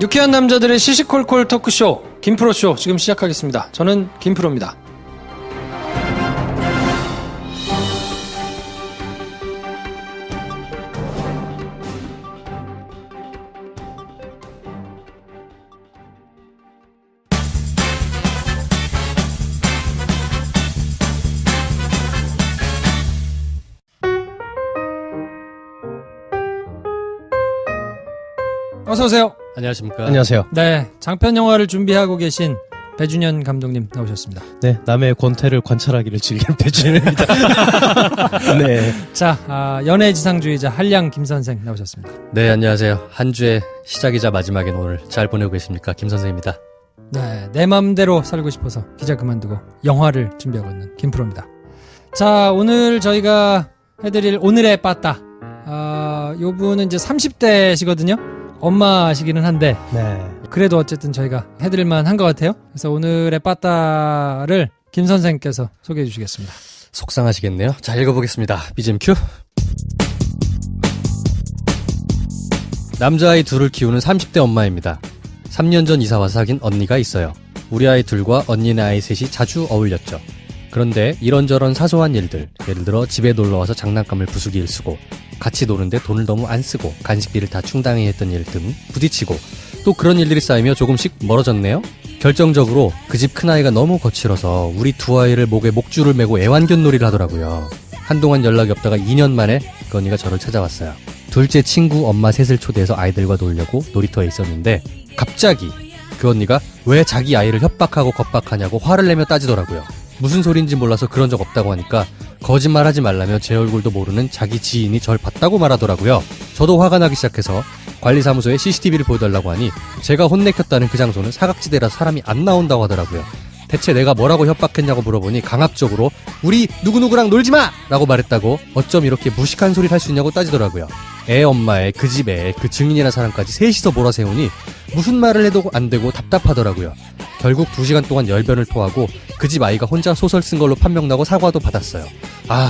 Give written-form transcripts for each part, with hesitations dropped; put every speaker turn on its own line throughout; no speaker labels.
유쾌한 남자들의 시시콜콜 토크쇼 김프로쇼 지금 시작하겠습니다. 저는 김프로입니다. 어서오세요.
안녕하십니까.
안녕하세요.
네, 장편 영화를 준비하고 계신 배준현 감독님 나오셨습니다.
네, 남의 권태를 관찰하기를 즐기는 배준현입니다. 네.
자, 연애지상주의자 한량 김선생 나오셨습니다.
네, 안녕하세요. 한 주의 시작이자 마지막인 오늘 잘 보내고 계십니까? 김 선생입니다.
네, 내 맘대로 살고 싶어서 기자 그만두고 영화를 준비하고 있는 김프로입니다. 자, 오늘 저희가 해드릴 오늘의 빠따. 요 분은 이제 30대시거든요. 엄마시기는 한데
네.
그래도 어쨌든 저희가 해드릴만 한 것 같아요. 그래서 오늘의 빠따를 김 선생께서 소개해 주시겠습니다.
속상하시겠네요. 자, 읽어보겠습니다. BGM 큐. 남자아이 둘을 키우는 30대 엄마입니다. 3년 전 이사와서 사귄 언니가 있어요. 우리 아이 둘과 언니네 아이 셋이 자주 어울렸죠. 그런데 이런저런 사소한 일들, 예를 들어 집에 놀러와서 장난감을 부수기 일쓰고 같이 노는데 돈을 너무 안 쓰고 간식비를 다 충당해야 했던 일 등 부딪히고 또 그런 일들이 쌓이며 조금씩 멀어졌네요. 결정적으로 그 집 큰아이가 너무 거칠어서 우리 두 아이를 목에 목줄을 메고 애완견 놀이를 하더라고요. 한동안 연락이 없다가 2년 만에 그 언니가 저를 찾아왔어요. 둘째 친구 엄마 셋을 초대해서 아이들과 놀려고 놀이터에 있었는데 갑자기 그 언니가 왜 자기 아이를 협박하고 겁박하냐고 화를 내며 따지더라고요. 무슨 소린지 몰라서 그런 적 없다고 하니까 거짓말하지 말라며 제 얼굴도 모르는 자기 지인이 절 봤다고 말하더라고요. 저도 화가 나기 시작해서 관리사무소에 CCTV를 보여달라고 하니 제가 혼내켰다는 그 장소는 사각지대라서 사람이 안 나온다고 하더라고요. 대체 내가 뭐라고 협박했냐고 물어보니 강압적으로 우리 누구누구랑 놀지마! 라고 말했다고 어쩜 이렇게 무식한 소리를 할 수 있냐고 따지더라고요. 애 엄마에 그 집에 그 증인이라는 사람까지 셋이서 몰아세우니 무슨 말을 해도 안 되고 답답하더라고요. 결국 2시간 동안 열변을 토하고 그 집 아이가 혼자 소설 쓴 걸로 판명나고 사과도 받았어요.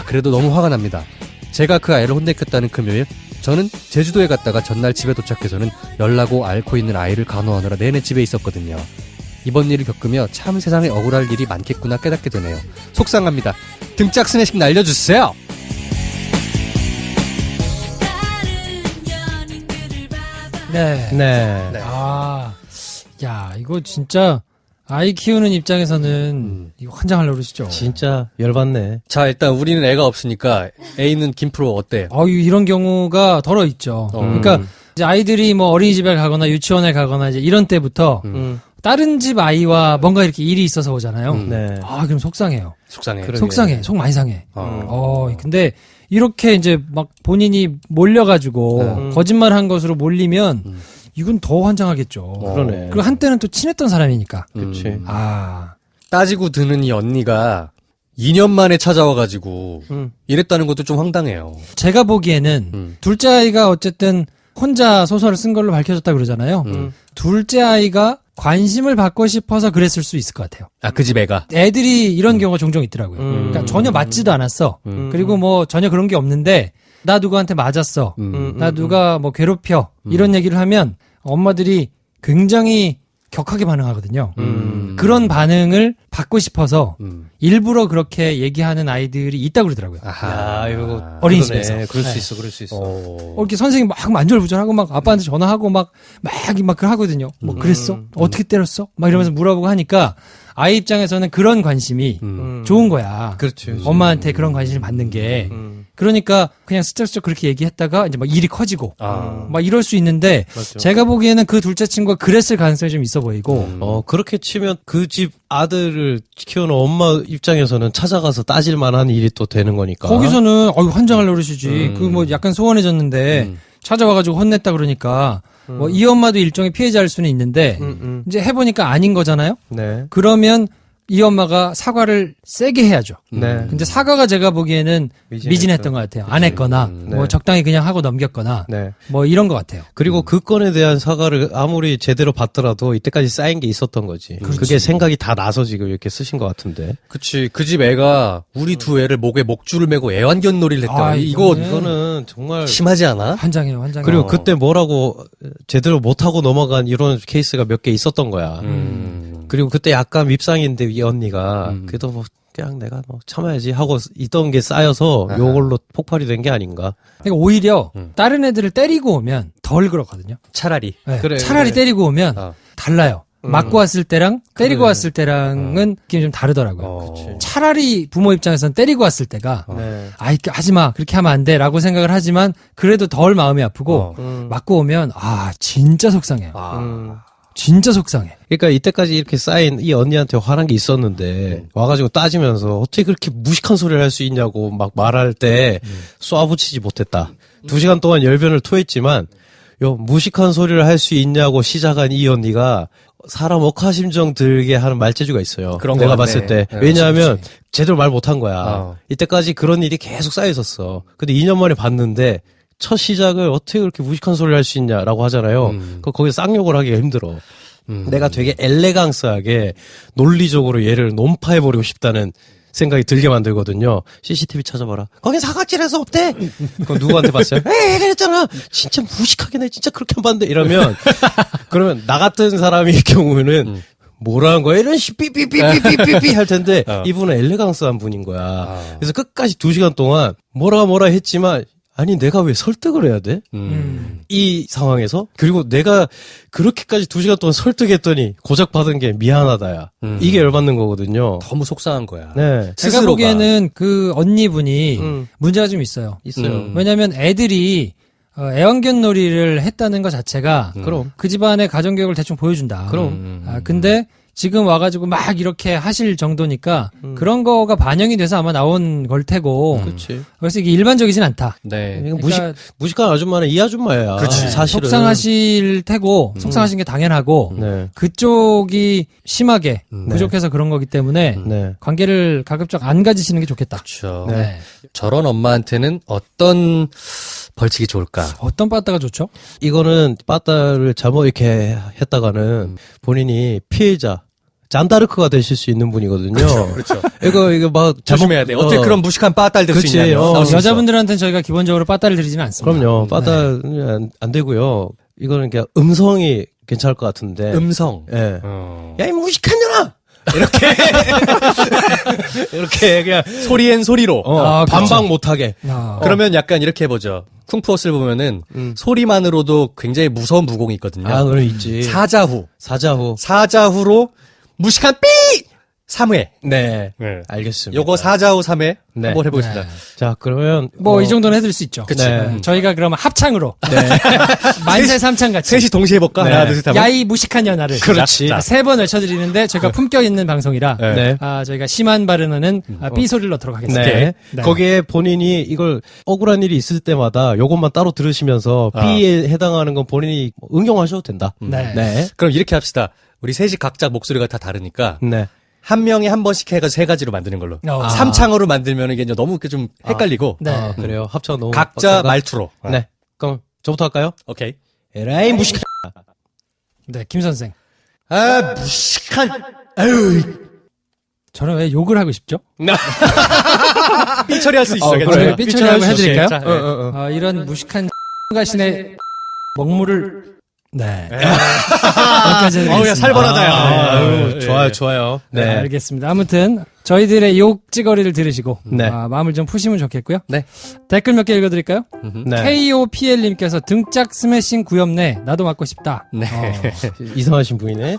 그래도 너무 화가 납니다. 제가 그 아이를 혼내켰다는 금요일 저는 제주도에 갔다가 전날 집에 도착해서는 열나고 앓고 있는 아이를 간호하느라 내내 집에 있었거든요. 이번 일을 겪으며 참 세상에 억울할 일이 많겠구나 깨닫게 되네요. 속상합니다. 등짝 스매싱 날려주세요.
네.
네.
야, 이거 진짜 아이 키우는 입장에서는 이거 환장하려고 그러시죠?
진짜 열받네.
자, 일단 우리는 애가 없으니까 애 있는 김프로 어때요?
이런 경우가 덜어 있죠. 그러니까 이제 아이들이 뭐 어린이집에 가거나 유치원에 가거나 이제 이런 때부터 다른 집 아이와 뭔가 이렇게 일이 있어서 오잖아요.
네.
그럼 속상해요.
속상해.
그러게.
속상해. 속 많이 상해. 근데 이렇게 이제 막 본인이 몰려가지고 거짓말한 것으로 몰리면 이건 더 환장하겠죠.
그러네.
그리고 한때는 또 친했던 사람이니까.
그치.
따지고 드는 이 언니가 2년 만에 찾아와가지고 이랬다는 것도 좀 황당해요.
제가 보기에는 둘째 아이가 어쨌든 혼자 소설을 쓴 걸로 밝혀졌다 그러잖아요. 둘째 아이가 관심을 받고 싶어서 그랬을 수 있을 것 같아요.
그 집 애가?
애들이 이런 경우가 종종 있더라고요. 그러니까 전혀 맞지도 않았어. 그리고 뭐 전혀 그런 게 없는데 나 누구한테 맞았어. 나 누가 뭐 괴롭혀. 이런 얘기를 하면 엄마들이 굉장히 격하게 반응하거든요. 그런 반응을 받고 싶어서 일부러 그렇게 얘기하는 아이들이 있다고 그러더라고요.
이거
어린이집에서.
그럴 수
네.
있어, 그럴 수 있어.
이렇게 선생님 막 만절부절하고 막 아빠한테 전화하고 막 그걸 하거든요. 뭐 그랬어? 어떻게 때렸어? 막 이러면서 물어보고 하니까 아이 입장에서는 그런 관심이 좋은 거야.
그렇지.
엄마한테 그런 관심을 받는 게. 그러니까 그냥 슬쩍슬쩍 그렇게 얘기했다가 이제 막 일이 커지고 막 이럴 수 있는데
맞죠.
제가 보기에는 그 둘째 친구가 그랬을 가능성이 좀 있어 보이고
그렇게 치면 그 집 아들을 키우는 엄마 입장에서는 찾아가서 따질 만한 일이 또 되는 거니까.
거기서는 환장하려고 그러시지. 그 뭐 약간 소원해졌는데 찾아와가지고 혼냈다 그러니까 뭐 이 엄마도 일종의 피해자일 수는 있는데 이제 해보니까 아닌 거잖아요.
네.
그러면 이 엄마가 사과를 세게 해야죠.
네.
근데 사과가 제가 보기에는 미진했던 것 같아요. 안 했거나 뭐
네.
적당히 그냥 하고 넘겼거나
네.
뭐 이런 것 같아요.
그리고 그 건에 대한 사과를 아무리 제대로 받더라도 이때까지 쌓인 게 있었던 거지. 그게 생각이 다 나서 지금 이렇게 쓰신 것 같은데.
그치. 그 집 애가 우리 두 애를 목에 목줄을 매고 애완견 놀이를 했다.
아,
이거는 정말.
심하지 않아?
환장해요, 환장해요.
그리고 그때 뭐라고 제대로 못하고 넘어간 이런 케이스가 몇 개 있었던 거야. 그리고 그때 약간 밉상인데 이 언니가 그래도 뭐 그냥 내가 뭐 참아야지 하고 있던 게 쌓여서 요걸로 폭발이 된 게 아닌가.
그러니까 오히려 다른 애들을 때리고 오면 덜 그렇거든요.
차라리.
네.
그래,
차라리
그래.
때리고 오면
어.
달라요. 맞고 왔을 때랑 때리고
그래.
왔을 때랑은 느낌이 좀 다르더라고요.
그치.
차라리 부모 입장에서는 때리고 왔을 때가
네.
아이 하지 마 그렇게 하면 안 돼라고 생각을 하지만 그래도 덜 마음이 아프고 맞고 오면 아 진짜 속상해요. 진짜 속상해.
그러니까 이때까지 이렇게 쌓인 이 언니한테 화난 게 있었는데 와가지고 따지면서 어떻게 그렇게 무식한 소리를 할 수 있냐고 막 말할 때 쏴붙이지 못했다. 2시간 동안 열변을 토했지만 요 무식한 소리를 할 수 있냐고 시작한 이 언니가 사람 억하심정 들게 하는 말재주가 있어요.
그런
내가
거
봤을
같네.
때. 왜냐하면 제대로 말 못한 거야.
어.
이때까지 그런 일이 계속 쌓여 있었어. 근데 2년 만에 봤는데 첫 시작을 어떻게 그렇게 무식한 소리를 할 수 있냐라고 하잖아요. 거기서 쌍욕을 하기가 힘들어. 내가 되게 엘레강스하게 논리적으로 얘를 논파해버리고 싶다는 생각이 들게 만들거든요. CCTV 찾아봐라. 거긴 사과질해서 없대. 그럼 누구한테 봤어요? 에이, 그랬잖아. 진짜 무식하게 내 진짜 그렇게 안 봤는데 이러면 그러면 나 같은 사람의 경우는 뭐라는 거야? 이런 삐삐삐삐삐삐삐 할 텐데 이분은 엘레강스한 분인 거야. 그래서 끝까지 2시간 동안 뭐라 했지만 아니 내가 왜 설득을 해야 돼? 이 상황에서? 그리고 내가 그렇게까지 2시간 동안 설득했더니 고작 받은 게 미안하다야. 이게 열받는 거거든요.
너무 속상한 거야.
네.
제가
스스로가.
보기에는 그 언니분이 문제가 좀 있어요.
있어요.
왜냐하면 애들이 애완견 놀이를 했다는 것 자체가
그럼.
그 집안의 가정교육을 대충 보여준다.
그럼.
근데 지금 와가지고 막 이렇게 하실 정도니까 그런 거가 반영이 돼서 아마 나온 걸 테고.
그렇지.
그래서 이게 일반적이진 않다.
네.
이거
그러니까
무식한 아줌마는 이 아줌마야.
그렇지.
사실은.
속상하실 테고 속상하신 게 당연하고
네.
그쪽이 심하게 부족해서 그런 거기 때문에
네.
관계를 가급적 안 가지시는 게 좋겠다.
그렇죠.
네.
저런 엄마한테는 어떤 벌칙이 좋을까?
어떤 빠따가 좋죠?
이거는 빠따를 잘못 이렇게 했다가는 본인이 피해자, 잔다르크가 되실 수 있는 분이거든요.
그렇죠.
이거 막
조심해야 돼. 어떻게 그런 무식한 빠따를 될 수
그치.
있냐면. 나올 수 있어.
여자분들한테는 저희가 기본적으로 빠따를 드리지는 않습니다.
그럼요. 빠따 안 되고요. 이거는 그냥 음성이 괜찮을 것 같은데.
음성.
예.
어.
야, 이 무식한 년아! 이렇게 그냥
소리엔 소리로.
아, 그렇죠.
반박 못하게.
그러면 약간 이렇게 해보죠. 쿵푸어스를 보면은 소리만으로도 굉장히 무서운 무공이 있거든요.
아, 그럼 있지.
사자후. 사자후로 무식한 삐! 3회.
네.
네.
알겠습니다.
요거 사자후 3회
네.
한번 해보겠습니다.
자, 그러면.
뭐 이 정도는 해드릴 수 있죠.
그치. 네.
저희가 그러면 합창으로 만세 삼창 같이
셋이 동시에 해볼까?
네.
하나, 둘, 셋 하면.
야이 무식한 년아를
그렇지.
자, 3번 외쳐드리는데 저희가 품격 있는 방송이라
네.
저희가 심한 발언은 삐 소리를 넣도록 하겠습니다.
네.
네.
거기에 본인이 이걸 억울한 일이 있을 때마다 요것만 따로 들으시면서 B에 해당하는 건 본인이 응용하셔도 된다.
네.
네.
그럼 이렇게 합시다. 우리 셋이 각자 목소리가 다 다르니까
네.
한 명이 한 번씩 해가지고 3가지로 만드는 걸로.
아.
3창으로 만들면 이게 이제 너무 좀 헷갈리고.
네.
아, 그래요. 합쳐 너무
각자
빡센가?
말투로.
네. 그럼 저부터 할까요?
오케이.
에라이 무식.
네, 김 선생.
아, 무식한.
저는 왜 욕을 하고 싶죠?
삐 처리할 수 있어.
그래.
괜찮아요.
삐 처리하고 해드릴까요?
자, 네.
이런 무식한 가신의 먹물을 네. 여기까지
어우, 야,
해드리겠습니다.
살벌하다, 야.
아유,
예,
좋아요,
예.
좋아요.
네,
네.
알겠습니다. 아무튼 저희들의 욕 찌거리를 들으시고
네.
마음을 좀 푸시면 좋겠고요.
네.
댓글 몇 개 읽어드릴까요?
네.
KOPL님께서 등짝 스매싱 구엽네. 나도 맞고 싶다.
네.
이상하신 분이네.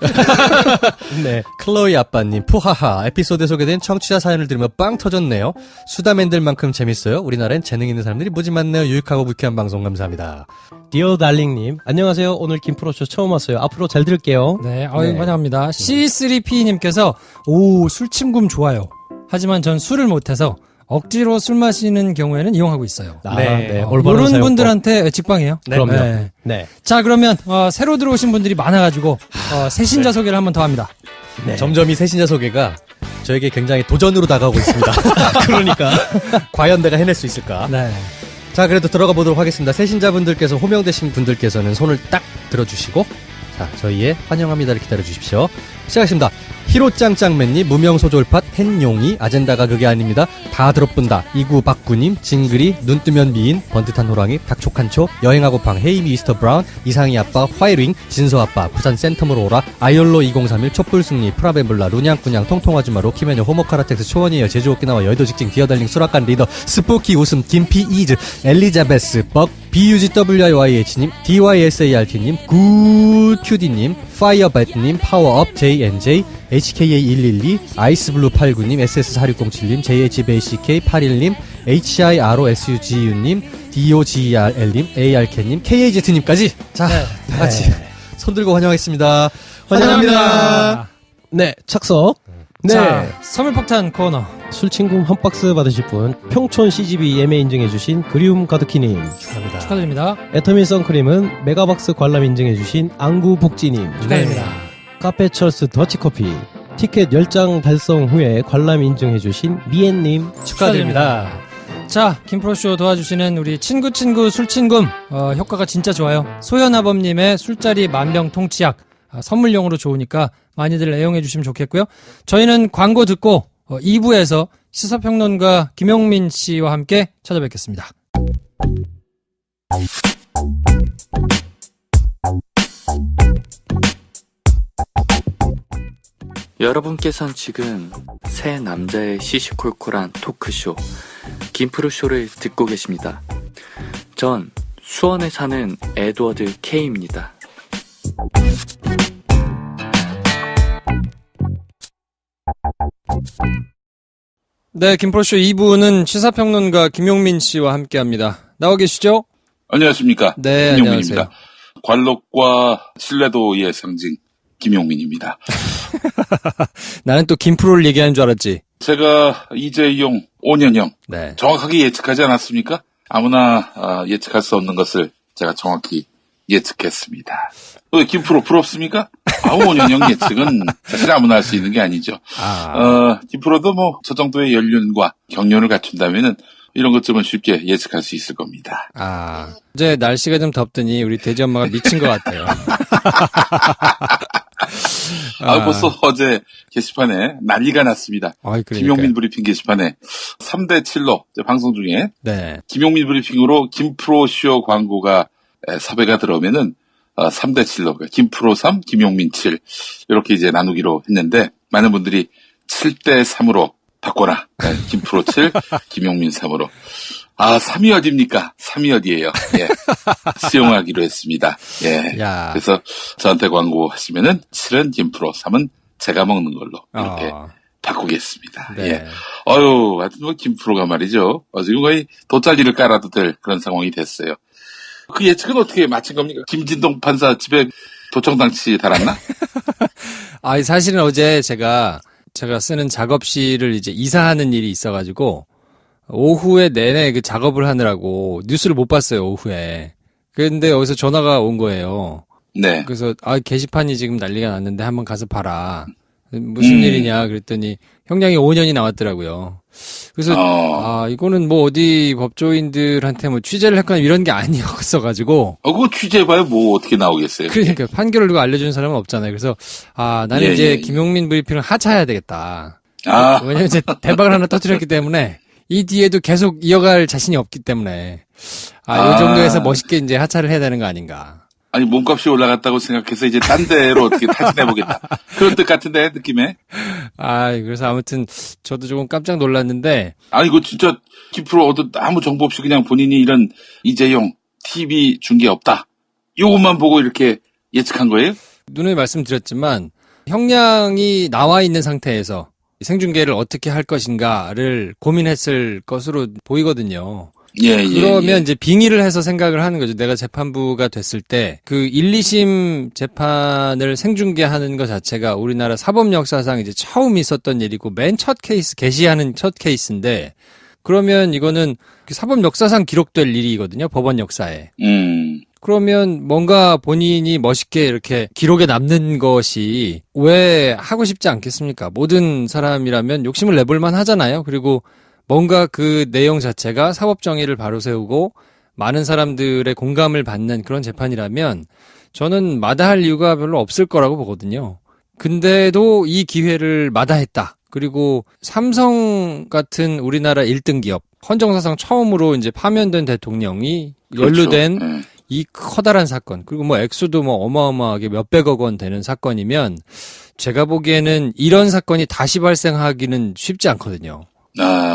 네.
클로이 아빠님, 푸하하. 에피소드에 소개된 청취자 사연을 들으며 빵 터졌네요. 수다맨들만큼 재밌어요. 우리나라엔 재능 있는 사람들이 무지 많네요. 유익하고 유쾌한 방송 감사합니다.
디어 달링님, 안녕하세요. 오늘 김프로쇼 처음 왔어요. 앞으로 잘 들을게요.
네, 환영합니다. C3P님께서 오 술침금 좋아요. 하지만 전 술을 못해서 억지로 술 마시는 경우에는 이용하고 있어요.
아,
네.
올바른
이런
사용법.
분들한테 직방이에요.
네.
그럼요.
네.
네.
자, 그러면 새로 들어오신 분들이 많아가지고 새신자 소개를 한 번 더 합니다.
네.
점점 이 새신자 소개가 저에게 굉장히 도전으로 다가오고 있습니다.
그러니까.
과연 내가 해낼 수 있을까?
네.
자, 그래도 들어가 보도록 하겠습니다. 세신자분들께서 호명되신 분들께서는 손을 딱 들어주시고, 자, 저희의 환영합니다를 기다려주십시오. 시작하겠습니다. 히로짱짱맨님, 무명소졸팟, 헨용이, 아젠다가 그게 아닙니다. 다 들어본다. 이구박구님, 징그리, 눈뜨면 미인, 번듯한 호랑이, 닭촉한초, 여행하고팡, 헤이미 미스터 브라운, 이상희 아빠, 화이링, 진서 아빠, 부산 센텀으로 오라, 아이올로 2031, 촛불승리, 프라벤블라, 루냥꾸냥, 통통아줌마, 로키메녀, 호모카라텍스, 초원이에요, 제주오키나와 여의도 직진, 디어달링, 수락관 리더, 스푸키 웃음, 김피이즈, 엘리자베스, 벅, BUGWIYH님, DYSART님, 굿큐디님, 파이어배트님, 파워업, JNJ, HKA112, 아이스블루89님, SS4607님, JHBACK81님, HIROSUGU님, DOGERL님, ARK님, KAZ님까지! 자, 다 같이 손 들고 환영하겠습니다. 환영합니다.
네, 착석. 네.
자, 선물폭탄 코너.
술친구 한 박스 받으실 분, 평촌 CGV 예매 인증해주신 그리움 가득히님.
축하합니다.
축하드립니다.
애터미 선크림은 메가박스 관람 인증해주신 안구복지님.
축하드립니다.
카페철스 더치커피. 티켓 10장 달성 후에 관람 인증해주신 미엔님.
축하드립니다. 자, 김프로쇼 도와주시는 우리 친구 술친금 효과가 진짜 좋아요. 소연아범님의 술자리 만병통치약 선물용으로 좋으니까 많이들 애용해 주시면 좋겠고요. 저희는 광고 듣고 2부에서 시사평론가 김용민 씨와 함께 찾아뵙겠습니다.
여러분께서는 지금 새 남자의 시시콜콜한 토크쇼 김프로쇼를 듣고 계십니다. 전 수원에 사는 에드워드 K입니다.
네, 김프로쇼 2부는 시사평론가 김용민 씨와 함께합니다. 나와 계시죠?
안녕하십니까.
네,
김용민입니다.
안녕하세요.
관록과 신뢰도의 상징 김용민입니다.
나는 또 김프로를 얘기하는 줄 알았지.
제가 이재용 5년형
네.
정확하게 예측하지 않았습니까? 아무나 예측할 수 없는 것을 제가 정확히 예측했습니다. 김프로 부럽습니까? 5년형 예측은 사실 아무나 할 수 있는 게 아니죠. 김프로도 뭐 저 정도의 연륜과 경륜을 갖춘다면은 이런 것쯤은 쉽게 예측할 수 있을 겁니다.
이제 날씨가 좀 덥더니 우리 돼지 엄마가 미친 것 같아요.
벌써 어제 게시판에 난리가 났습니다. 김용민 브리핑 게시판에 3대7로 방송 중에
네.
김용민 브리핑으로 김프로쇼 광고가 섭외가 들어오면은 3대7로 그러니까 김프로 3, 김용민 7 이렇게 이제 나누기로 했는데 많은 분들이 7대3으로 바꿔라. 김프로 7, 김용민 3으로. 3이 어디입니까? 3이 어디예요? 예. 수용하기로 했습니다. 예.
야.
그래서 저한테 광고하시면은 7은 김프로, 3은 제가 먹는 걸로 이렇게 바꾸겠습니다.
네.
예. 하여튼 뭐 김프로가 말이죠. 지금 거의 돗자리를 깔아도 될 그런 상황이 됐어요. 그 예측은 어떻게 마친 겁니까? 김진동 판사 집에 도청장치 달았나?
사실은 어제 제가 쓰는 작업실을 이제 이사하는 일이 있어가지고, 오후에 내내 그 작업을 하느라고 뉴스를 못 봤어요, 오후에. 근데 여기서 전화가 온 거예요.
네.
그래서, 게시판이 지금 난리가 났는데 한번 가서 봐라. 무슨 일이냐 그랬더니 형량이 5년이 나왔더라고요. 그래서, 이거는 뭐 어디 법조인들한테 뭐 취재를 했거나 이런 게 아니었어가지고.
그거 취재해봐요. 뭐 어떻게 나오겠어요.
그러니까 판결을 누가 알려주는 사람은 없잖아요. 그래서, 나는 이제 김용민 브리핑을 하차해야 되겠다. 왜냐면 이제 대박을 하나 터뜨렸기 때문에 이 뒤에도 계속 이어갈 자신이 없기 때문에 이 정도에서 멋있게 이제 하차를 해야 되는 거 아닌가.
아니 몸값이 올라갔다고 생각해서 이제 딴 데로 어떻게 타진해보겠다. 그런 뜻 같은데 느낌에.
그래서 아무튼 저도 조금 깜짝 놀랐는데.
이거 진짜 김프로 아무 정보 없이 그냥 본인이 이런 이재용 TV 중계 없다. 요것만 보고 이렇게 예측한 거예요?
눈에 말씀드렸지만 형량이 나와 있는 상태에서 생중계를 어떻게 할 것인가를 고민했을 것으로 보이거든요. 그러면 이제 빙의를 해서 생각을 하는 거죠. 내가 재판부가 됐을 때 그 1, 2심 재판을 생중계하는 것 자체가 우리나라 사법 역사상 이제 처음 있었던 일이고 맨 첫 케이스, 게시하는 첫 케이스인데 그러면 이거는 사법 역사상 기록될 일이거든요. 법원 역사에. 그러면 뭔가 본인이 멋있게 이렇게 기록에 남는 것이 왜 하고 싶지 않겠습니까? 모든 사람이라면 욕심을 내볼만 하잖아요. 그리고 뭔가 그 내용 자체가 사법 정의를 바로 세우고 많은 사람들의 공감을 받는 그런 재판이라면 저는 마다할 이유가 별로 없을 거라고 보거든요. 근데도 이 기회를 마다했다. 그리고 삼성 같은 우리나라 1등 기업, 헌정사상 처음으로 이제 파면된 대통령이 연루된
그렇죠.
이 커다란 사건, 그리고 뭐 액수도 뭐 어마어마하게 몇백억 원 되는 사건이면 제가 보기에는 이런 사건이 다시 발생하기는 쉽지 않거든요.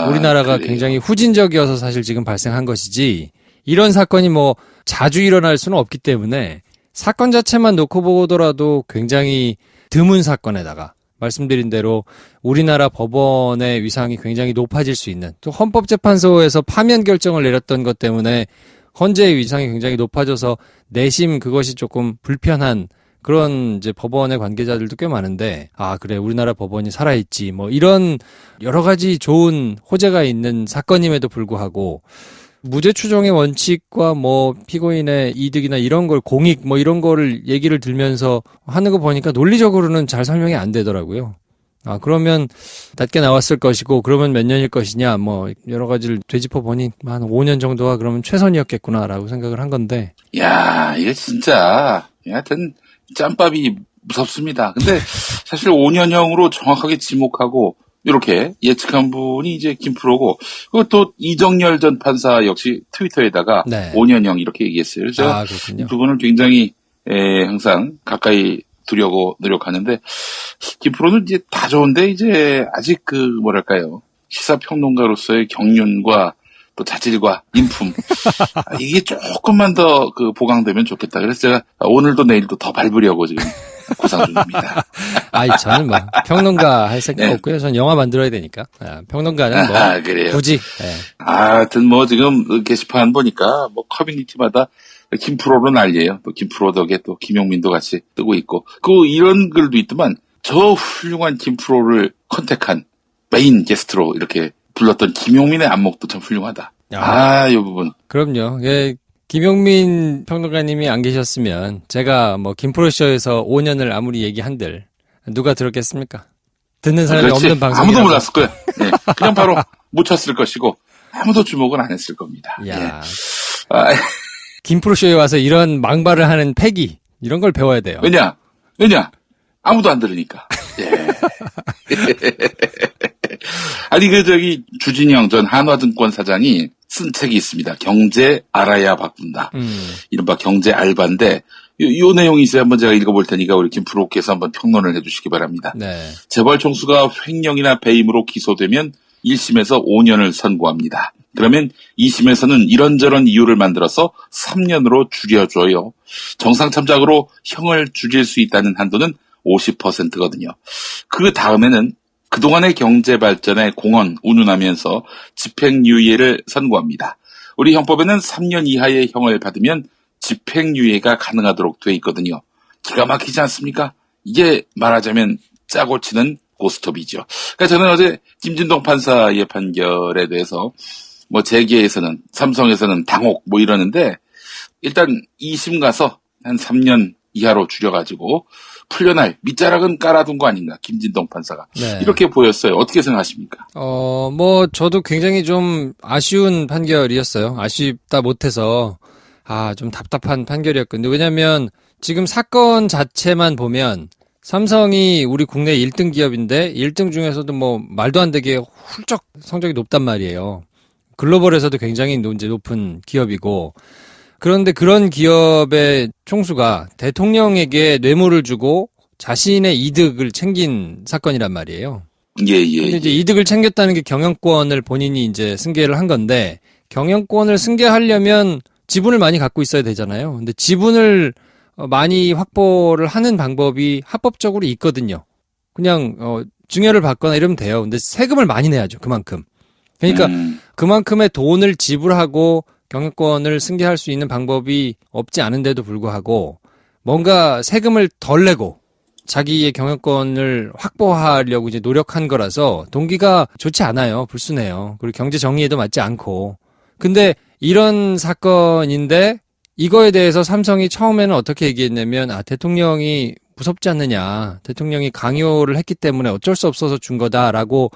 우리나라가
그래요.
굉장히 후진적이어서 사실 지금 발생한 것이지 이런 사건이 뭐 자주 일어날 수는 없기 때문에 사건 자체만 놓고 보더라도 굉장히 드문 사건에다가 말씀드린 대로 우리나라 법원의 위상이 굉장히 높아질 수 있는, 또 헌법재판소에서 파면 결정을 내렸던 것 때문에 헌재의 위상이 굉장히 높아져서 내심 그것이 조금 불편한 그런 이제 법원의 관계자들도 꽤 많은데, 아, 그래, 우리나라 법원이 살아있지, 뭐 이런 여러 가지 좋은 호재가 있는 사건임에도 불구하고 무죄 추정의 원칙과 뭐 피고인의 이득이나 이런 걸 공익 뭐 이런 거를 얘기를 들면서 하는 거 보니까 논리적으로는 잘 설명이 안 되더라고요. 아, 그러면 낮게 나왔을 것이고 그러면 몇 년일 것이냐 뭐 여러 가지를 되짚어 보니 한 5년 정도가 그러면 최선이었겠구나라고 생각을 한 건데.
야, 이게 진짜 하여튼 짬밥이 무섭습니다. 근데 사실 5년형으로 정확하게 지목하고 이렇게 예측한 분이 이제 김프로고, 그리고 또 이정열 전 판사 역시 트위터에다가
네.
5년형 이렇게 얘기했어요. 그래서
아, 그렇군요.
두 분을 굉장히 항상 가까이 두려고 노력하는데, 김프로는 이제 다 좋은데 이제 아직 그 뭐랄까요, 시사평론가로서의 경륜과 또 자질과 인품 이게 조금만 더 그 보강되면 좋겠다. 그래서 제가 오늘도 내일도 더 밟으려고 지금 구상 중입니다.
아이, 저는 뭐 평론가 할 생각
네.
없고요. 전 영화 만들어야 되니까. 아, 평론가는 뭐
그래요.
굳이. 예.
하여튼 뭐 지금 게시판 보니까 뭐 커뮤니티마다 김프로로 난리예요. 또 김프로 덕에 또 김용민도 같이 뜨고 있고, 그 이런 글도 있더만 저 훌륭한 김프로를 컨택한 메인 게스트로 이렇게 불렀던 김용민의 안목도 참 훌륭하다. 이 부분.
그럼요. 예. 김용민 평론가님이 안 계셨으면 제가 뭐 김프로쇼에서 5년을 아무리 얘기한들 누가 들었겠습니까? 듣는 사람이
그렇지.
없는 방송이라고.
아무도 몰랐을 거야. 네. 그냥 바로 묻혔을 것이고 아무도 주목은 안 했을 겁니다.
야,
예. 아,
김프로쇼에 와서 이런 망발을 하는 패기, 이런 걸 배워야 돼요.
왜냐? 아무도 안 들으니까. 예. 아니, 주진영 전 한화증권 사장이 쓴 책이 있습니다. 경제 알아야 바꾼다. 이른바 경제 알바인데, 요 내용이 있어요. 한번 제가 읽어볼 테니까 우리 김프로께서 한번 평론을 해주시기 바랍니다.
네.
재벌 총수가 횡령이나 배임으로 기소되면 1심에서 5년을 선고합니다. 그러면 2심에서는 이런저런 이유를 만들어서 3년으로 줄여줘요. 정상 참작으로 형을 줄일 수 있다는 한도는 50%거든요. 그 다음에는 그동안의 경제 발전에 공헌, 운운하면서 집행유예를 선고합니다. 우리 형법에는 3년 이하의 형을 받으면 집행유예가 가능하도록 돼 있거든요. 기가 막히지 않습니까? 이게 말하자면 짜고 치는 고스톱이죠. 그러니까 저는 어제 김진동 판사의 판결에 대해서 뭐 재계에서는, 삼성에서는 당혹 뭐 이러는데, 일단 2심 가서 한 3년 이하로 줄여가지고 풀려날 밑자락은 깔아둔 거 아닌가, 김진동 판사가.
네.
이렇게 보였어요. 어떻게 생각하십니까?
뭐 저도 굉장히 좀 아쉬운 판결이었어요. 아쉽다 못해서 좀 답답한 판결이었거든요. 왜냐면 지금 사건 자체만 보면 삼성이 우리 국내 1등 기업인데 1등 중에서도 뭐 말도 안 되게 훌쩍 성적이 높단 말이에요. 글로벌에서도 굉장히 이제 높은 기업이고, 그런데 그런 기업의 총수가 대통령에게 뇌물을 주고 자신의 이득을 챙긴 사건이란 말이에요.
예.
근데 이제 이득을 챙겼다는 게 경영권을 본인이 이제 승계를 한 건데, 경영권을 승계하려면 지분을 많이 갖고 있어야 되잖아요. 근데 지분을 많이 확보를 하는 방법이 합법적으로 있거든요. 그냥 증여를 받거나 이러면 돼요. 근데 세금을 많이 내야죠. 그만큼. 그러니까 그만큼의 돈을 지불하고 경영권을 승계할 수 있는 방법이 없지 않은데도 불구하고 뭔가 세금을 덜 내고 자기의 경영권을 확보하려고 이제 노력한 거라서 동기가 좋지 않아요. 불순해요. 그리고 경제 정의에도 맞지 않고. 근데 이런 사건인데 이거에 대해서 삼성이 처음에는 어떻게 얘기했냐면, 대통령이 무섭지 않느냐. 대통령이 강요를 했기 때문에 어쩔 수 없어서 준 거다라고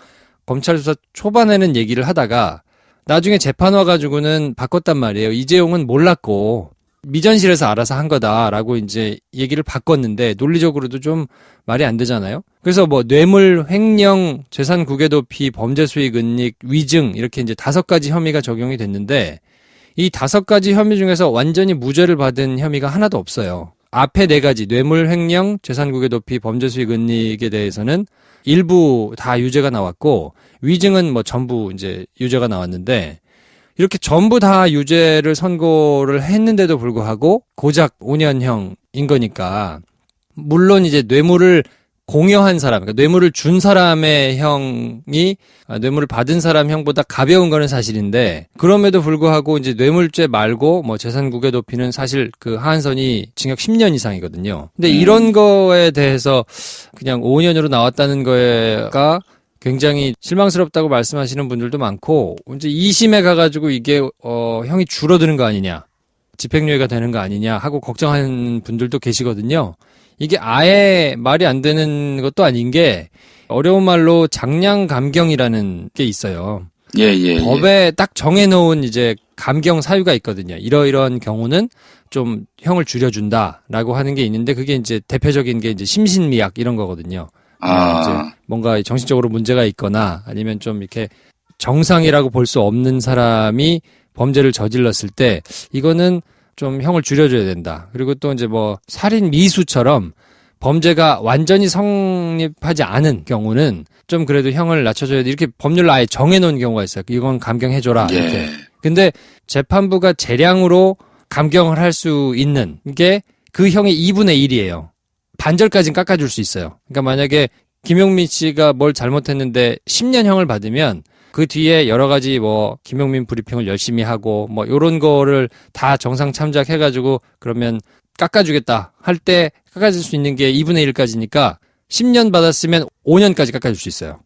검찰 수사 초반에는 얘기를 하다가 나중에 재판 와가지고는 바꿨단 말이에요. 이재용은 몰랐고 미전실에서 알아서 한 거다라고 이제 얘기를 바꿨는데 논리적으로도 좀 말이 안 되잖아요. 그래서 뭐 뇌물, 횡령, 재산 국외도피, 범죄 수익 은닉, 위증 이렇게 이제 5가지 혐의가 적용이 됐는데 이 5가지 혐의 중에서 완전히 무죄를 받은 혐의가 하나도 없어요. 앞에 4가지 뇌물, 횡령, 재산 국외도피, 범죄 수익 은닉에 대해서는 일부 다 유죄가 나왔고 위증은 뭐 전부 이제 유죄가 나왔는데 이렇게 전부 다 유죄를 선고를 했는데도 불구하고 고작 5년형인 거니까 물론 이제 뇌물을 공여한 사람, 그러니까 뇌물을 준 사람의 형이 뇌물을 받은 사람 형보다 가벼운 거는 사실인데 그럼에도 불구하고 이제 뇌물죄 말고 뭐 재산국외 도피는 사실 그 하한선이 징역 10년 이상이거든요. 근데 이런 거에 대해서 그냥 5년으로 나왔다는 거가 굉장히 실망스럽다고 말씀하시는 분들도 많고 이제 2심에 가가지고 이게 형이 줄어드는 거 아니냐, 집행유예가 되는 거 아니냐 하고 걱정하는 분들도 계시거든요. 이게 아예 말이 안 되는 것도 아닌 게 어려운 말로 장량감경이라는 게 있어요. 법에 딱 정해놓은 이제 감경 사유가 있거든요. 이러이러한 경우는 좀 형을 줄여준다라고 하는 게 있는데 그게 이제 대표적인 게 이제 심신미약 이런 거거든요. 이제 뭔가 정신적으로 문제가 있거나 아니면 좀 이렇게 정상이라고 볼 수 없는 사람이 범죄를 저질렀을 때 이거는 좀 형을 줄여줘야 된다. 그리고 또 이제 뭐 살인 미수처럼 범죄가 완전히 성립하지 않은 경우는 좀 그래도 형을 낮춰줘야 돼. 이렇게 법률로 아예 정해놓은 경우가 있어요. 이건 감경해줘라. 이렇게. 근데 재판부가 재량으로 감경을 할 수 있는 게 그 형의 2분의 1이에요. 반절까지는 깎아줄 수 있어요. 그러니까 만약에 김용민 씨가 뭘 잘못했는데 10년형을 받으면 그 뒤에 여러 가지 뭐 김용민 브리핑을 열심히 하고 뭐 요런 거를 다 정상 참작해가지고 그러면 깎아주겠다 할 때 깎아줄 수 있는 게 2분의 1까지니까 10년 받았으면 5년까지 깎아줄 수 있어요.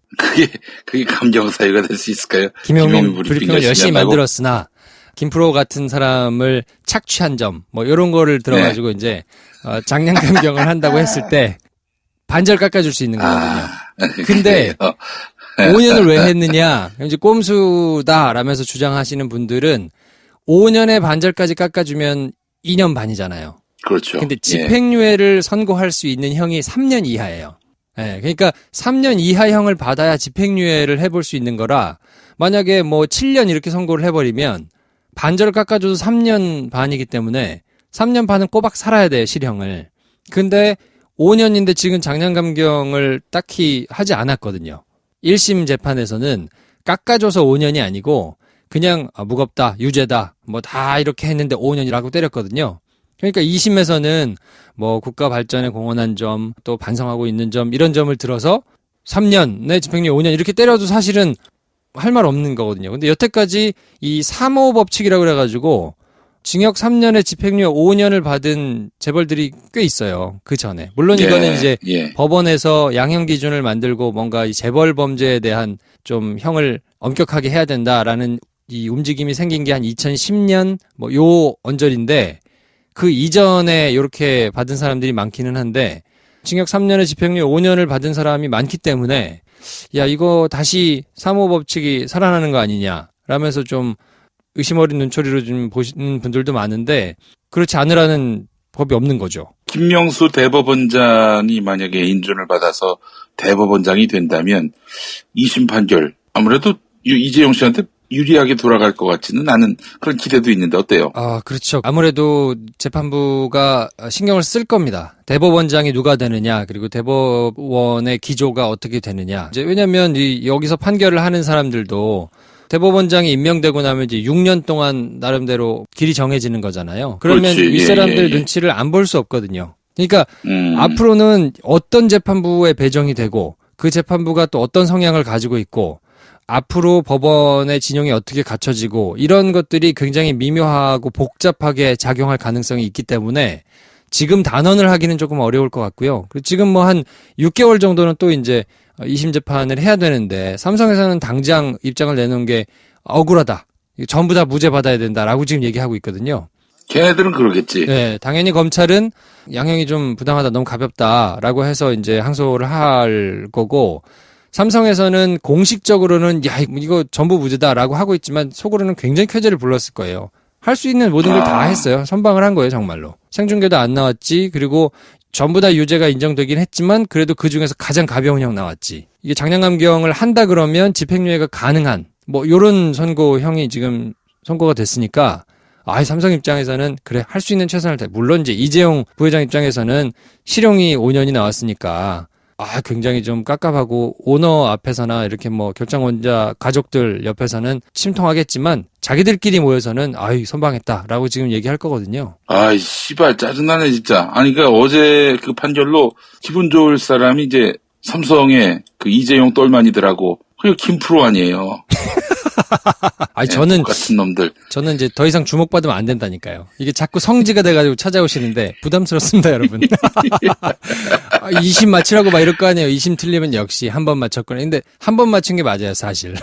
그게 감경 사유가 될 수 있을까요?
김용민 브리핑을 열심히 만들었으나 김프로 같은 사람을 착취한 점 뭐 요런 거를 들어가지고 이제 장량 감경을 한다고 했을 때 반절 깎아줄 수 있는 거거든요. 근데 5년을 왜 했느냐? 이제 꼼수다라면서 주장하시는 분들은 5년의 반절까지 깎아주면 2년 반이잖아요.
그렇죠.
근데 집행유예를 선고할 수 있는 형이 3년 이하예요. 예, 그러니까 3년 이하형을 받아야 집행유예를 해볼 수 있는 거라 만약에 뭐 7년 이렇게 선고를 해버리면 반절을 깎아줘도 3년 반이기 때문에 3년 반은 꼬박 살아야 돼요, 실형을. 근데 5년인데 지금 장량감경을 딱히 하지 않았거든요. 1심 재판에서는 깎아줘서 5년이 아니고 그냥 무겁다, 유죄다, 뭐 다 이렇게 했는데 5년이라고 때렸거든요. 그러니까 2심에서는 뭐 국가 발전에 공헌한 점, 또 반성하고 있는 점 이런 점을 들어서 3년에 집행유예 5년 이렇게 때려도 사실은 할 말 없는 거거든요. 근데 여태까지 이 3호 법칙이라고 그래가지고 징역 3년에 집행유예 5년을 받은 재벌들이 꽤 있어요. 그 전에. 물론 이거는 이제 법원에서 양형 기준을 만들고 뭔가 이 재벌 범죄에 대한 좀 형을 엄격하게 해야 된다라는 이 움직임이 생긴 게 한 2010년 뭐 요 언저리인데 그 이전에 이렇게 받은 사람들이 많기는 한데 징역 3년에 집행유예 5년을 받은 사람이 많기 때문에 야 이거 다시 3호 법칙이 살아나는 거 아니냐 라면서 좀 의심 어린 눈초리로 좀 보시는 분들도 많은데 그렇지 않으라는 법이 없는 거죠.
김명수 대법원장이 만약에 인준을 받아서 대법원장이 된다면 2심 판결 아무래도 이재용 씨한테 유리하게 돌아갈 것 같지는 않은 그런 기대도 있는데 어때요?
그렇죠. 아무래도 재판부가 신경을 쓸 겁니다. 대법원장이 누가 되느냐, 그리고 대법원의 기조가 어떻게 되느냐. 이제 왜냐면 여기서 판결을 하는 사람들도 대법원장이 임명되고 나면 이제 6년 동안 나름대로 길이 정해지는 거잖아요. 그러면
그렇지.
윗사람들 눈치를 안 볼 수 없거든요. 그러니까 앞으로는 어떤 재판부에 배정이 되고 그 재판부가 또 어떤 성향을 가지고 있고 앞으로 법원의 진영이 어떻게 갖춰지고 이런 것들이 굉장히 미묘하고 복잡하게 작용할 가능성이 있기 때문에 지금 단언을 하기는 조금 어려울 것 같고요. 그리고 지금 뭐 한 6개월 정도는 또 이제 2심 재판을 해야 되는데 삼성에서는 당장 입장을 내놓은 게 억울하다. 전부 다 무죄 받아야 된다라고 지금 얘기하고 있거든요.
걔네들은 그러겠지.
네, 당연히 검찰은 양형이 좀 부당하다, 너무 가볍다라고 해서 이제 항소를 할 거고, 삼성에서는 공식적으로는 야 이거 전부 무죄다라고 하고 있지만 속으로는 굉장히 쾌재를 불렀을 거예요. 할 수 있는 모든 걸 다 했어요. 선방을 한 거예요, 정말로. 생중계도 안 나왔지. 그리고 전부 다 유죄가 인정되긴 했지만 그래도 그 중에서 가장 가벼운 형 나왔지. 이게 장량감경을 한다 그러면 집행유예가 가능한 뭐 요런 선고형이 지금 선고가 됐으니까 삼성 입장에서는 그래 할 수 있는 최선을 다해. 물론 이제 이재용 부회장 입장에서는 실형이 5년이 나왔으니까 굉장히 좀 깝깝하고 오너 앞에서나 이렇게 뭐 결정원자 가족들 옆에서는 심통하겠지만 자기들끼리 모여서는 선방했다라고 지금 얘기할 거거든요.
씨발 짜증나네 진짜. 아니 그러니까 어제 그 판결로 기분 좋을 사람이 이제 삼성의 그 이재용 똘마니들하고 그리고 김프로 아니에요.
저는
같은 놈들.
저는 이제 더 이상 주목받으면 안 된다니까요. 이게 자꾸 성지가 돼가지고 찾아오시는데 부담스럽습니다, 여러분. 2심 맞추라고 막 이럴 거 아니에요. 2심 틀리면 역시 한 번 맞췄거나. 근데 한 번 맞춘 게 맞아요, 사실.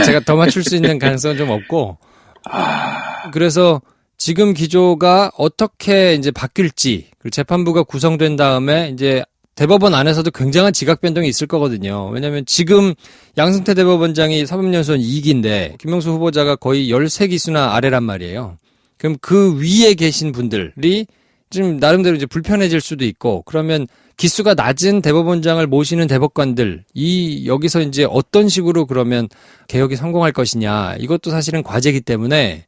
제가 더 맞출 수 있는 가능성은 좀 없고. 그래서 지금 기조가 어떻게 이제 바뀔지, 그리고 재판부가 구성된 다음에 이제 대법원 안에서도 굉장한 지각 변동이 있을 거거든요. 왜냐하면 지금 양승태 대법원장이 사법연수원 2기인데 김명수 후보자가 거의 13기수나 아래란 말이에요. 그럼 그 위에 계신 분들이 좀 나름대로 이제 불편해질 수도 있고, 그러면 기수가 낮은 대법원장을 모시는 대법관들 여기서 이제 어떤 식으로 그러면 개혁이 성공할 것이냐, 이것도 사실은 과제이기 때문에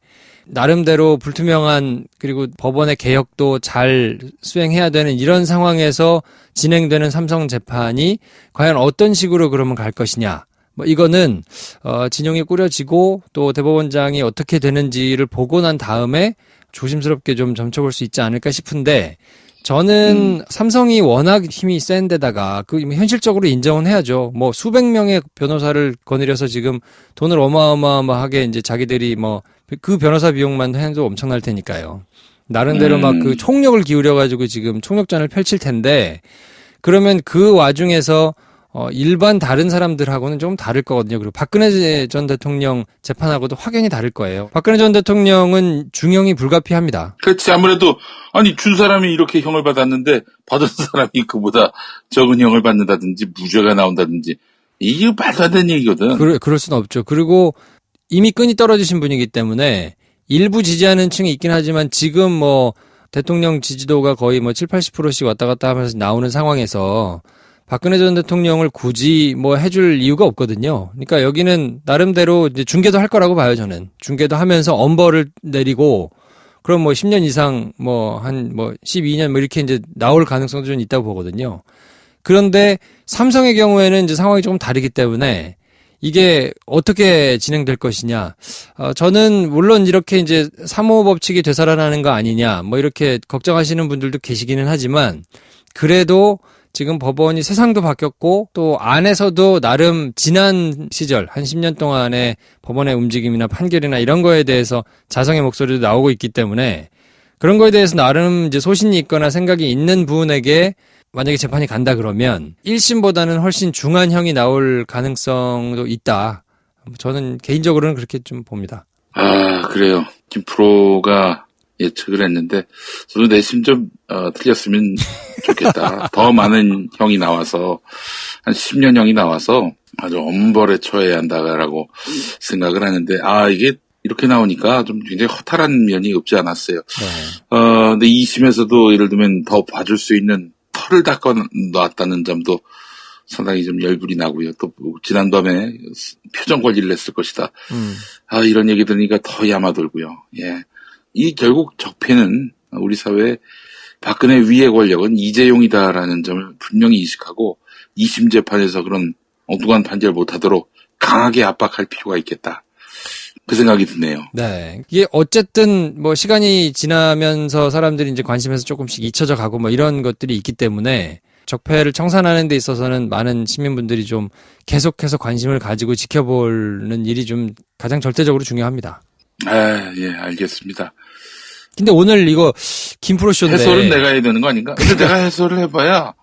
나름대로 불투명한, 그리고 법원의 개혁도 잘 수행해야 되는 이런 상황에서 진행되는 삼성 재판이 과연 어떤 식으로 그러면 갈 것이냐. 이거는 진영이 꾸려지고 또 대법원장이 어떻게 되는지를 보고 난 다음에 조심스럽게 좀 점쳐볼 수 있지 않을까 싶은데, 저는 삼성이 워낙 힘이 센 데다가 현실적으로 인정은 해야죠. 뭐 수백 명의 변호사를 거느려서 지금 돈을 어마어마하게 이제 자기들이 그 변호사 비용만 해도 엄청날 테니까요. 나름대로 막 그 총력을 기울여가지고 지금 총력전을 펼칠 텐데, 그러면 그 와중에서 일반 다른 사람들하고는 좀 다를 거거든요. 그리고 박근혜 전 대통령 재판하고도 확연히 다를 거예요. 박근혜 전 대통령은 중형이 불가피합니다.
그렇지. 아무래도 준 사람이 이렇게 형을 받았는데 받은 사람이 그보다 적은 형을 받는다든지 무죄가 나온다든지 이게 말도 안 되는 얘기거든.
그럴 수는 없죠. 그리고 이미 끈이 떨어지신 분이기 때문에 일부 지지하는 층이 있긴 하지만 지금 대통령 지지도가 거의 7, 80%씩 왔다 갔다 하면서 나오는 상황에서 박근혜 전 대통령을 굳이 해줄 이유가 없거든요. 그러니까 여기는 나름대로 이제 중계도 할 거라고 봐요, 저는. 중계도 하면서 엄벌을 내리고, 그럼 10년 이상, 12년 이렇게 이제 나올 가능성도 좀 있다고 보거든요. 그런데 삼성의 경우에는 이제 상황이 조금 다르기 때문에 이게 어떻게 진행될 것이냐. 저는 물론 이렇게 이제 사모법칙이 되살아나는 거 아니냐, 이렇게 걱정하시는 분들도 계시기는 하지만, 그래도 지금 법원이 세상도 바뀌었고 또 안에서도 나름 지난 시절 한 10년 동안의 법원의 움직임이나 판결이나 이런 거에 대해서 자성의 목소리도 나오고 있기 때문에 그런 거에 대해서 나름 이제 소신이 있거나 생각이 있는 분에게 만약에 재판이 간다 그러면 1심보다는 훨씬 중한 형이 나올 가능성도 있다. 저는 개인적으로는 그렇게 좀 봅니다.
그래요. 김프로가 예측을 했는데 저도 내심 좀 틀렸으면 좋겠다. 더 많은 형이 나와서 한 10년 형이 나와서 아주 엄벌에 처해야 한다라고 생각을 하는데 이게 이렇게 나오니까 좀 굉장히 허탈한 면이 없지 않았어요. 근데 2심에서도 예를 들면 더 봐줄 수 있는 털을 닦아 놨다는 점도 상당히 좀 열불이 나고요. 또 지난밤에 표정 관리를 했을 것이다. 이런 얘기 들으니까 더 야마돌고요. 예. 이 결국 적폐는 우리 사회에 박근혜 위의 권력은 이재용이다라는 점을 분명히 인식하고 2심 재판에서 그런 엉뚱한 판결 못하도록 강하게 압박할 필요가 있겠다. 그 생각이 드네요.
네. 이게 어쨌든 시간이 지나면서 사람들이 이제 관심에서 조금씩 잊혀져 가고 이런 것들이 있기 때문에 적폐를 청산하는 데 있어서는 많은 시민분들이 좀 계속해서 관심을 가지고 지켜보는 일이 좀 가장 절대적으로 중요합니다.
예, 알겠습니다.
근데 오늘 이거 김프로쇼인데
해설은 내가 해야 되는 거 아닌가? 근데 내가 해설을 해봐야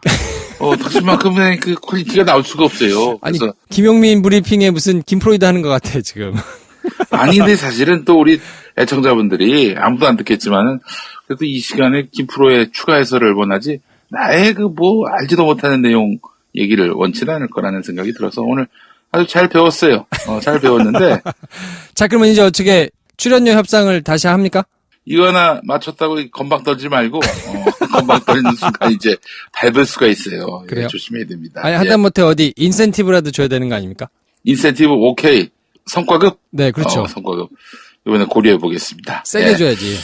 당신만큼의 그 퀄리티가 나올 수가 없어요.
아니
그래서
김용민 브리핑에 무슨 김프로이드 하는 것 같아 지금.
아니, 근데 사실은 또 우리 애청자분들이 아무도 안 듣겠지만은 그래도 이 시간에 김프로의 추가 해설을 원하지 나의 그 뭐 알지도 못하는 내용 얘기를 원치는 않을 거라는 생각이 들어서 오늘 아주 잘 배웠어요. 잘 배웠는데
자, 그러면 이제 어떻게 출연료 협상을 다시 합니까?
이거 하나 맞췄다고 건방 떨지 말고 건방 떨리는 순간 이제 밟을 수가 있어요.
그래요?
조심해야 됩니다.
아니,
예.
하다못해 어디 인센티브라도 줘야 되는 거 아닙니까?
인센티브 오케이. 성과급?
네, 그렇죠.
성과급. 이번에 고려해 보겠습니다.
세게
예.
줘야지.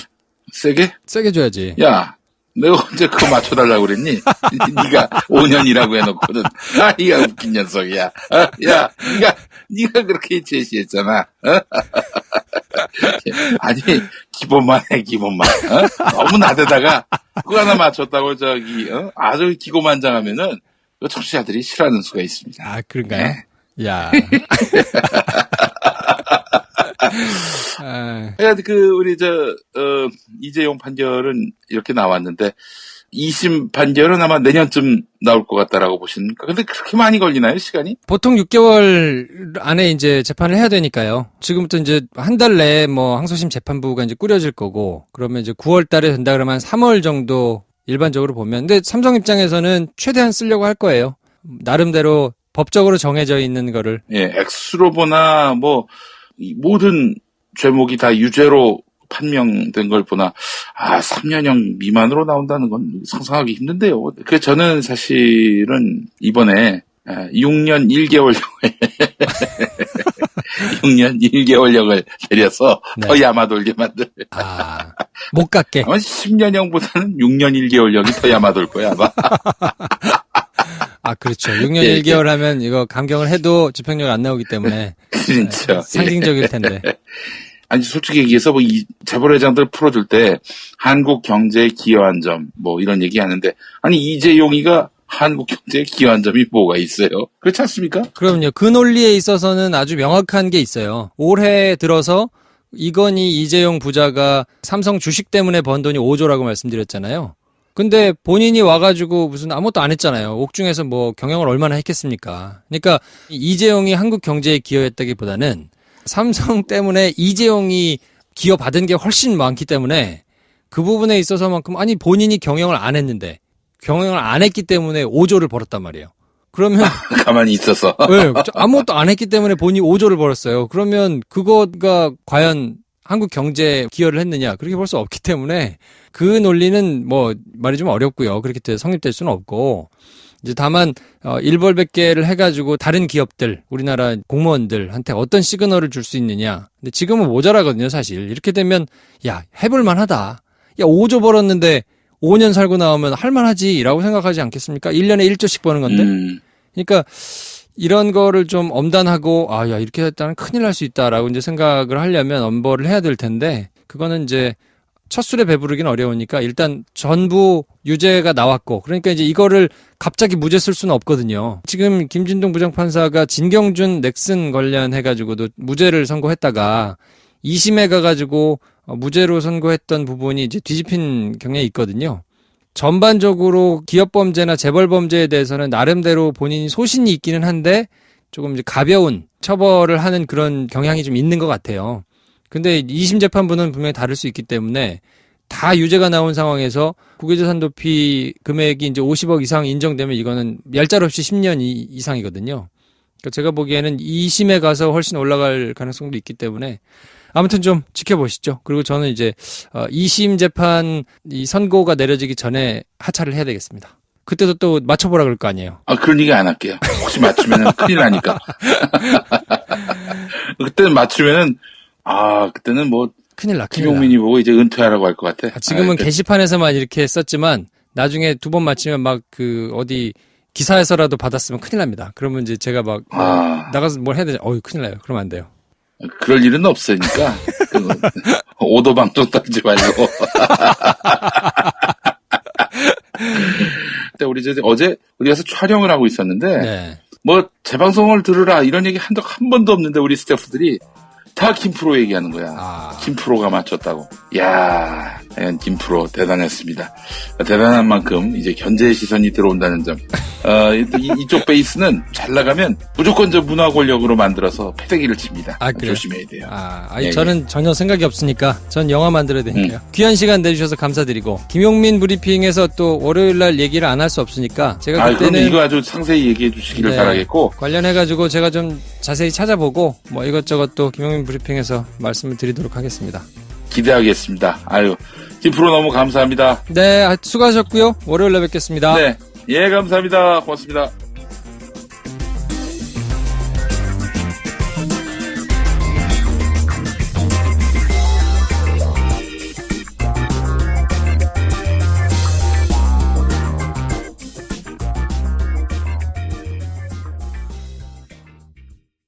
세게?
세게 줘야지.
야, 내가 언제 그거 맞춰달라고 그랬니? 네가 5년이라고 해놓고는 이가 웃긴 녀석이야. 야, 네가 그렇게 제시했잖아. 아니 기본만 해 기본만. 너무 나대다가 그거 하나 맞췄다고 아주 기고만장하면은 그 청취자들이 싫어하는 수가 있습니다.
아, 그런가요?
네.
야. 아,
우리 이재용 판결은 이렇게 나왔는데 2심 판결은 아마 내년쯤 나올 것 같다라고 보십니까? 근데 그렇게 많이 걸리나요, 시간이?
보통 6개월 안에 이제 재판을 해야 되니까요. 지금부터 이제 한 달 내에 뭐 항소심 재판부가 이제 꾸려질 거고, 그러면 이제 9월 달에 된다 그러면 한 3월 정도 일반적으로 보면. 근데 삼성 입장에서는 최대한 쓰려고 할 거예요. 나름대로 법적으로 정해져 있는 거를.
예, 액수로 보나 뭐 이 모든 죄목이 다 유죄로 판명된 걸 보나 3년형 미만으로 나온다는 건 상상하기 힘든데요. 그 저는 사실은 이번에 6년 1개월형을 6년 1개월형을 내려서
네.
더 야마돌게 만들.
못 갖게.
아마 10년형보다는 6년 1개월형이 더 야마돌 거야 아마.
그렇죠. 6년
예,
1개월 하면 이거 감경을 해도 집행유예 안 나오기 때문에.
진짜.
상징적일 텐데.
아니, 솔직히 얘기해서 이 재벌회장들 풀어줄 때 한국 경제에 기여한 점, 이런 얘기 하는데, 아니, 이재용이가 한국 경제에 기여한 점이 뭐가 있어요? 그렇지 않습니까?
그럼요. 그 논리에 있어서는 아주 명확한 게 있어요. 올해 들어서 이건희 이재용 부자가 삼성 주식 때문에 번 돈이 5조라고 말씀드렸잖아요. 근데 본인이 와가지고 무슨 아무것도 안 했잖아요. 옥중에서 경영을 얼마나 했겠습니까? 그러니까 이재용이 한국 경제에 기여했다기보다는 삼성 때문에 이재용이 기여받은 게 훨씬 많기 때문에 그 부분에 있어서만큼 본인이 경영을 안 했는데 경영을 안 했기 때문에 5조를 벌었단 말이에요. 그러면
가만히 있어서.
네, 아무것도 안 했기 때문에 본인이 5조를 벌었어요. 그러면 그거가 과연 한국 경제에 기여를 했느냐? 그렇게 볼 수 없기 때문에 그 논리는 말이 좀 어렵고요. 그렇게 성립될 수는 없고 이제 다만 일벌백계를 해가지고 다른 기업들, 우리나라 공무원들한테 어떤 시그널을 줄 수 있느냐. 근데 지금은 모자라거든요, 사실. 이렇게 되면 해볼 만하다. 5조 벌었는데 5년 살고 나오면 할만하지라고 생각하지 않겠습니까? 1년에 1조씩 버는 건데. 그러니까 이런 거를 좀 엄단하고 이렇게 했다면 큰일 날 수 있다라고 이제 생각을 하려면 엄벌을 해야 될 텐데 그거는 이제 첫 술에 배부르긴 어려우니까 일단 전부 유죄가 나왔고 그러니까 이제 이거를 갑자기 무죄 쓸 수는 없거든요. 지금 김진동 부장판사가 진경준 넥슨 관련해가지고도 무죄를 선고했다가 2심에 가가지고 무죄로 선고했던 부분이 이제 뒤집힌 경향이 있거든요. 전반적으로 기업범죄나 재벌범죄에 대해서는 나름대로 본인이 소신이 있기는 한데 조금 이제 가벼운 처벌을 하는 그런 경향이 좀 있는 것 같아요. 근데 2심 재판부는 분명히 다를 수 있기 때문에 다 유죄가 나온 상황에서 국유재산 도피 금액이 이제 50억 이상 인정되면 이거는 얄짤없이 10년 이상이거든요. 그러니까 제가 보기에는 2심에 가서 훨씬 올라갈 가능성도 있기 때문에 아무튼 좀 지켜보시죠. 그리고 저는 이제 2심 재판 이 선고가 내려지기 전에 하차를 해야 되겠습니다. 그때도 또 맞춰보라 그럴 거 아니에요.
그런 얘기 안 할게요. 혹시 맞추면은 큰일 나니까. 그때는 맞추면은 그때는
큰일 나.
김용민이 보고 이제 은퇴하라고 할 것 같아.
지금은 게시판에서만 이렇게 썼지만 나중에 2번 맞히면 어디 기사에서라도 받았으면 큰일 납니다. 그러면 이제 제가 나가서 뭘 해야 되지? 큰일 나요. 그러면 안 돼요.
그럴 일은 없으니까 오도방정 떨지 말고. 근데 우리 어제 우리 가서 촬영을 하고 있었는데
네.
재방송을 들으라 이런 얘기 한 번도 없는데 우리 스태프들이 다 김프로 얘기하는 거야. 김프로가 맞췄다고. 야, 김프로 대단했습니다. 대단한 만큼 이제 견제의 시선이 들어온다는 점. 이쪽 베이스는 잘 나가면 무조건 저 문화 권력으로 만들어서 패대기를 칩니다.
그래요?
조심해야 돼요.
저는 전혀 생각이 없으니까 전 영화 만들어야 되니까요. 귀한 시간 내주셔서 감사드리고 김용민 브리핑에서 또 월요일 날 얘기를 안 할 수 없으니까 제가
그런데
그때는
이거 아주 상세히 얘기해 주시기를
네.
바라겠고
관련해가지고 제가 좀 자세히 찾아보고 뭐 이것저것 또 김용민 브리핑에서 말씀을 드리도록 하겠습니다.
기대하겠습니다. 김프로 너무 감사합니다.
네, 수고하셨고요. 월요일에 뵙겠습니다.
네, 예, 감사합니다. 고맙습니다.